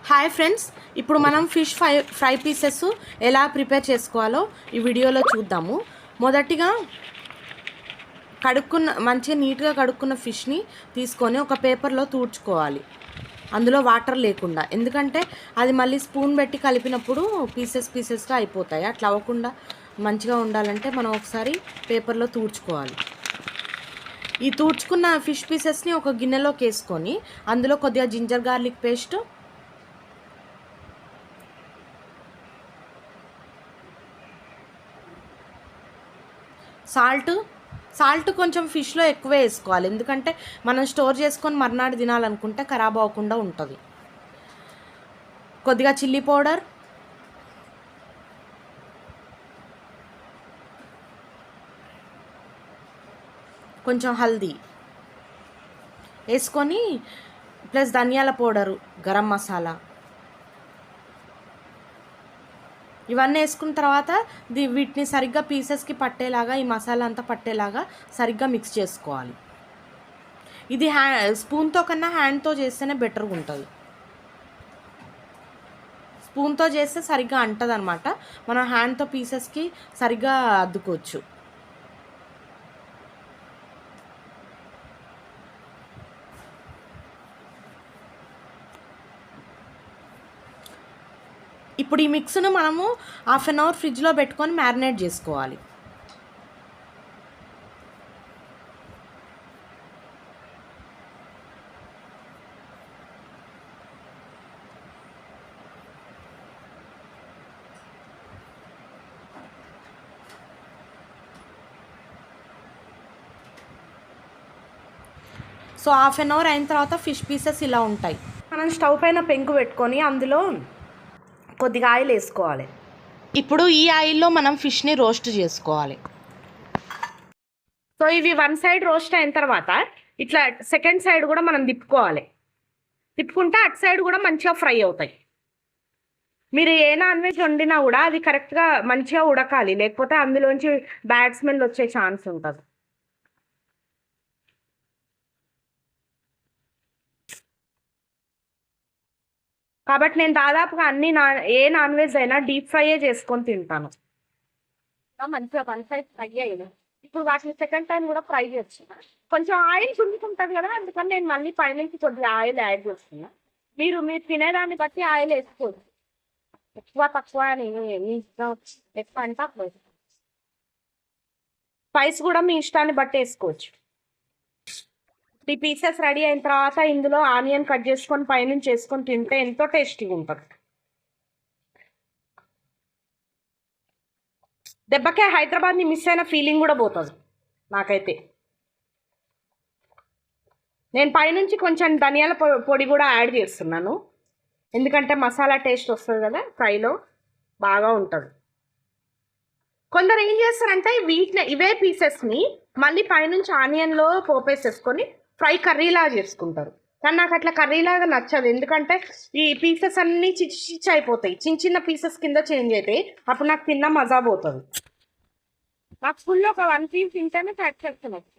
Hi friends, ఇప్పుడు మనం fish fry pieces ఎలా ప్రిపేర్ చేసుకోవాలో ఈ వీడియోలో చూద్దాము. మొదటిగా మంచిగా నీట్గా కడుక్కున్న ఫిష్ని తీసుకొని ఒక పేపర్లో తూడ్చుకోవాలి, అందులో వాటర్ లేకుండా. ఎందుకంటే అది మళ్ళీ స్పూన్ పెట్టి కలిపినప్పుడు పీసెస్గా అయిపోతాయి. అట్లా అవ్వకుండా మంచిగా ఉండాలంటే మనం ఒకసారి పేపర్లో తూడ్చుకోవాలి. ఈ తూడ్చుకున్న ఫిష్ పీసెస్ని ఒక గిన్నెలోకి వేసుకొని అందులో కొద్దిగా జింజర్ గార్లిక్ పేస్ట్, సాల్ట్ కొంచెం ఫిష్లో ఎక్కువ వేసుకోవాలి, ఎందుకంటే మనం స్టోర్ చేసుకొని మర్నాడు తినాలనుకుంటే ఖరాబ్ అవ్వకుండా ఉంటుంది. కొద్దిగా చిల్లీ పౌడర్, కొంచెం హల్దీ వేసుకొని ప్లస్ ధనియాల పౌడరు, గరం మసాలా ఇవన్నీ వేసుకున్న తర్వాత వీటిని సరిగ్గా పీసెస్కి పట్టేలాగా, ఈ మసాలా అంతా పట్టేలాగా సరిగ్గా మిక్స్ చేసుకోవాలి. ఇది స్పూన్తో కన్నా హ్యాండ్తో చేస్తేనే బెటర్గా ఉంటుంది. స్పూన్తో చేస్తే సరిగ్గా అంటది అనమాట. మనం హ్యాండ్తో పీసెస్కి సరిగ్గా అద్దుకోవచ్చు. ఇప్పుడు ఈ మిక్స్ను మనము 1/2 అవర్ ఫ్రిడ్జ్లో పెట్టుకొని మ్యారినేట్ చేసుకోవాలి. సో 1/2 అవర్ అయిన తర్వాత ఫిష్ పీసెస్ ఇలా ఉంటాయి. మనం స్టవ్ పైన పెంకు పెట్టుకొని అందులో కొద్దిగా ఆయిల్ వేసుకోవాలి. ఇప్పుడు ఈ ఆయిల్లో మనం ఫిష్ని రోస్ట్ చేసుకోవాలి. సో ఇవి 1 సైడ్ రోస్ట్ అయిన తర్వాత ఇట్లా సెకండ్ సైడ్ కూడా మనం తిప్పుకోవాలి. తిప్పుకుంటే అటు సైడ్ కూడా మంచిగా ఫ్రై అవుతాయి. మీరు ఏ నాన్ వెజ్ వండినా కూడా అది కరెక్ట్గా మంచిగా ఉడకాలి, లేకపోతే అందులోంచి బ్యాడ్ స్మెల్ వచ్చే ఛాన్స్ ఉంటుంది. కాబట్టి నేను దాదాపుగా ఏ నాన్ వెజ్ అయినా డీప్ ఫ్రైయే చేసుకొని తింటాను. మంచిగా 1 సైడ్ ఫ్రై అయ్యింది. ఇప్పుడు వాటిని సెకండ్ టైం కూడా ఫ్రై చేస్తున్నా. కొంచెం ఆయిల్ చుండుకుంటుంది కదా, అందుకని నేను మళ్ళీ పైనుంచి కొద్దిగా ఆయిల్ యాడ్ చేస్తున్నా. మీరు తినేదాన్ని బట్టి ఆయిల్ వేసుకోవచ్చు, ఎక్కువ తక్కువ అని ఎక్కువ అంటే అప్పుడు స్పైస్ కూడా మీ ఇష్టాన్ని బట్టి వేసుకోవచ్చు. ఈ పీసెస్ రెడీ అయిన తర్వాత ఇందులో ఆనియన్ కట్ చేసుకొని పైనుంచి చేసుకొని తింటే ఎంతో టేస్టీగా ఉంటుంది. దెబ్బకే హైదరాబాద్ని మిస్ అయిన ఫీలింగ్ కూడా పోతుంది నాకైతే. నేను పైనుంచి కొంచెం ధనియాల పొడి కూడా యాడ్ చేస్తున్నాను, ఎందుకంటే మసాలా టేస్ట్ వస్తుంది కదా, ఫ్రైలో బాగా ఉంటుంది. కొందరు ఏం చేస్తారంటే ఇవే పీసెస్ని మళ్ళీ పైనుంచి ఆనియన్లో పోపేసేసుకొని ఫ్రై కర్రీలా చేసుకుంటారు. కానీ నాకు అట్లా కర్రీలాగా నచ్చదు, ఎందుకంటే ఈ పీసెస్ అన్నీ చిచ్చి అయిపోతాయి, చిన్న పీసెస్ కింద చేంజ్ అవుతాయి. అప్పుడు నాకు తిన్న మజా పోతుంది. నాకు ఫుల్ ఒక 1 పీస్ తింటేనే సాటిస్ఫాక్షన్ వస్తుంది.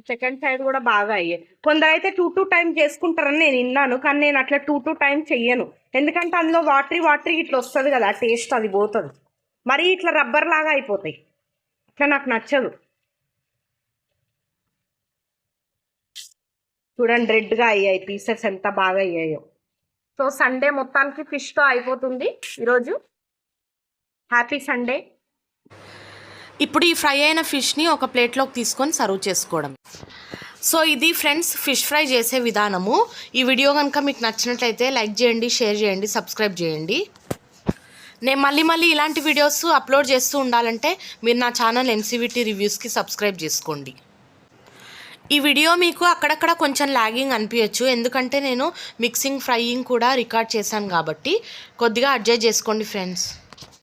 సెకండ్ సైడ్ కూడా బాగా అయ్యాయి. కొందరైతే 2 టైమ్ చేసుకుంటారని నేను విన్నాను, కానీ నేను అట్లా 2 టైమ్ చెయ్యను. ఎందుకంటే అందులో వాటరీ ఇట్లా వస్తుంది కదా, టేస్ట్ అది పోతుంది. మరీ ఇట్లా రబ్బర్ లాగా అయిపోతాయి, ఇట్లా నాకు నచ్చదు. చూడండి రెడ్గా అయ్యాయి పీసెస్, ఎంత బాగా అయ్యాయో. సో సండే మొత్తానికి ఫిష్తో అయిపోతుంది ఈరోజు. Happy Sunday. ఇప్పుడు ఈ ఫ్రై అయిన ఫిష్ని ఒక ప్లేట్లోకి తీసుకొని సర్వ్ చేసుకోవడం. సో ఇది ఫ్రెండ్స్ ఫిష్ ఫ్రై చేసే విధానము. ఈ వీడియో కనుక మీకు నచ్చినట్లయితే లైక్ చేయండి, షేర్ చేయండి, సబ్స్క్రైబ్ చేయండి. నేను మళ్ళీ ఇలాంటి వీడియోస్ అప్లోడ్ చేస్తూ ఉండాలంటే మీరు నా ఛానల్ MCVT రివ్యూస్కి సబ్స్క్రైబ్ చేసుకోండి. ఈ వీడియో మీకు అక్కడక్కడ కొంచెం లాగింగ్ అనిపించచ్చు, ఎందుకంటే నేను మిక్సింగ్ ఫ్రైయింగ్ కూడా రికార్డ్ చేశాను కాబట్టి కొద్దిగా అడ్జస్ట్ చేసుకోండి ఫ్రెండ్స్.